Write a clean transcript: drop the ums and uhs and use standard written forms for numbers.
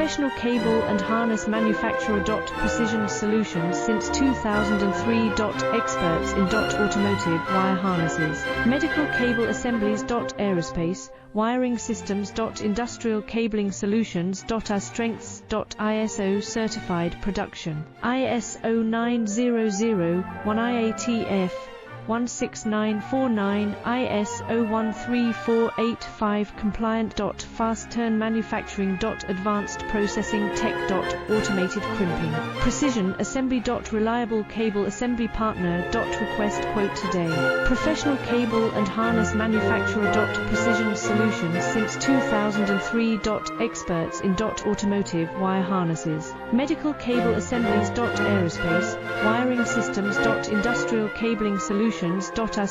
Professional cable and harness manufacturer. Precision solutions since 2003. Experts in automotive wire harnesses. Medical cable assemblies. Aerospace wiring systems. Industrial cabling solutions. Our strengths. ISO certified production. ISO 9001 IATF 16949 ISO 13485 compliant. Fast turn manufacturing. Advanced processing tech. Automated crimping. Precision assembly. Reliable cable assembly partner. Request quote today. Professional cable and harness manufacturer. Precision solutions since 2003. Experts in automotive wire harnesses. Medical cable assemblies. Aerospace wiring systems. Industrial cabling solutions. Our strength